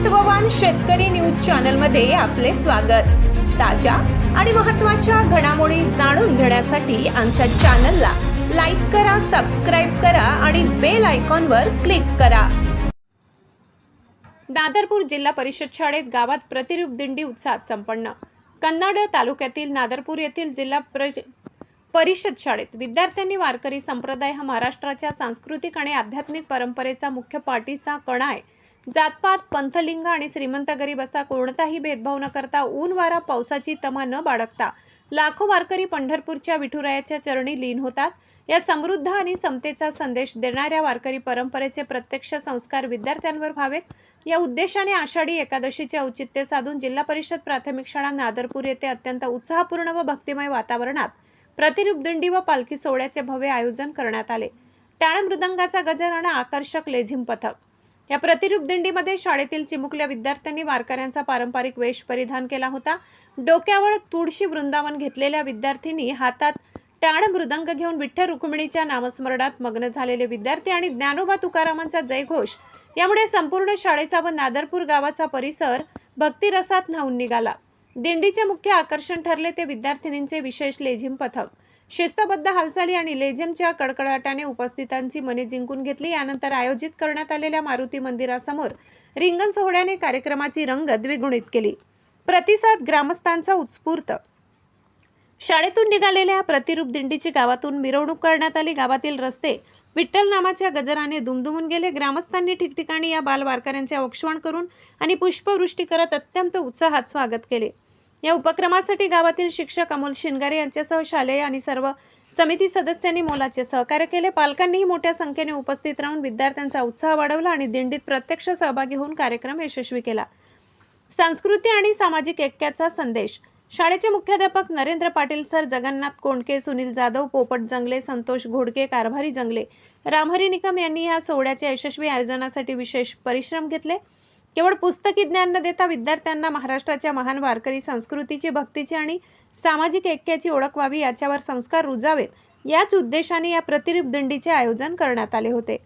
महत्त्ववान शेतकरी news channel मध्ये आपले स्वागत। ताज्या आणि महत्त्वाच्या घडामोडी जाणून घेण्यासाठी आमच्या चॅनलला लाईक करा, सबस्क्राइब करा आणि बेल आयकॉनवर क्लिक करा। नादरपूर जिल्हा परिषद शाळेत गावात प्रतिरूप दिंडी उत्साहात संपन्न। कन्नड तालुक्यातील नादरपूर येथील जिल्हा परिषद शाळेत विद्यार्थ्यांनी वारकरी संप्रदाय हा महाराष्ट्राच्या सांस्कृतिक आणि आध्यात्मिक परंपरेचा मुख्य पाठीचा कणा आहे। जातपात, पंथलिंग आणि श्रीमंत गरीब असा कोणताही भेदभाव न करता ऊन वारा पावसाची तमा न बाळगता लाखो वारकरी पंढरपूरच्या विठुरायाच्या चरणी लीन होतात। या समृद्ध आणि समतेचा संदेश देणाऱ्या वारकरी परंपरेचे प्रत्यक्ष संस्कार विद्यार्थ्यांवर व्हावेत या उद्देशाने आषाढी एकादशीचे औचित्य साधून जिल्हा परिषद प्राथमिक शाळा नादरपूर येथे अत्यंत उत्साहपूर्ण व भक्तिमय वातावरणात प्रतिरूप दिंडी व पालखी सोहळ्याचे भव्य आयोजन करण्यात आले। टाळ मृदंगाचा गजर आणि आकर्षक लेझिम पथक। या प्रतिरूप दिंडीमध्ये शाळेतील चिमुकल्या विद्यार्थ्यांनी वारकऱ्यांचा पारंपरिक वेश परिधान केला होता। डोक्यावर तुळशी वृंदावन घेतलेल्या विद्यार्थ्यांनी हातात टाळ मृदंग घेऊन विठ्ठल रुक्मिणीच्या नामस्मरणात मग्न झालेले विद्यार्थी आणि ज्ञानोबा तुकारामांचा जयघोष यामुळे संपूर्ण शाळेचा व नादरपूर गावाचा परिसर भक्तिरसात न्हाऊन निघाला। दिंडीचे मुख्य आकर्षण ठरले ते विद्यार्थिनींचे विशेष लेझिम पथक। शिस्तबद्ध हालचाली आणि लेझिमच्या कडकडाटाने उपस्थितांची मने जिंकून घेतली। यानंतर आयोजित करण्यात आलेल्या मारुती मंदिरासमोर रिंगण सोहळ्याने कार्यक्रमाची रंगत द्विगुणित केली। प्रतिसाद ग्रामस्थांचा उत्स्फूर्त। शाळेतून निघालेल्या प्रतिरूप दिंडीची गावातून मिरवणूक करण्यात आली। गावातील रस्ते विठ्ठल नामाच्या गजराने दुमदुमून गेले। ग्रामस्थांनी ठिकठिकाणी या बाल वारकऱ्यांचे औक्षण करून आणि पुष्पवृष्टी करत अत्यंत उत्साहात स्वागत केले। या उपक्रमासाठी गावातील शिक्षक अमोल शिनगारे यांच्यासह शालेय आणि सर्व समिती सदस्यांनी मोलाचे सहकार्य केले। पालकांनीही मोठ्या संख्येने उपस्थित राहून विद्यार्थ्यांचा उत्साह वाढवला आणि दिंडीत प्रत्यक्ष सहभागी होऊन कार्यक्रम यशस्वी केला। संस्कृती आणि सामाजिक ऐक्याचा संदेश। शाळेचे मुख्याध्यापक नरेंद्र पाटील सर, जगन्नाथ कोंडके, सुनील जाधव, पोपट जंगले, संतोष घोडके, कारभारी जंगले, रामहरी निकम यांनी या सोहळ्याच्या यशस्वी आयोजनासाठी विशेष परिश्रम घेतले। केवळ पुस्तकी ज्ञान न देता विद्यार्थ्यांना महाराष्ट्राच्या महान वारकरी संस्कृतीची, भक्तीची आणि सामाजिक ऐक्याची ओळख व्हावी याच्यावर संस्कार रुजावेत याच उद्देशाने या प्रतिरूप दिंडीचे आयोजन करण्यात आले होते।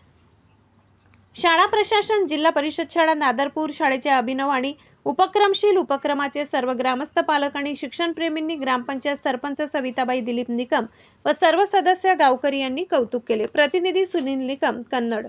शाळा प्रशासन, जिल्हा परिषद शाळा नादरपूर शाळेचे अभिनव आणि उपक्रमशील उपक्रमाचे सर्व ग्रामस्थ, पालक आणि शिक्षणप्रेमींनी, ग्रामपंचायत सरपंच सविताबाई दिलीप निकम व सर्व सदस्य गावकरी यांनी कौतुक केले। प्रतिनिधी सुनील निकम, कन्नड।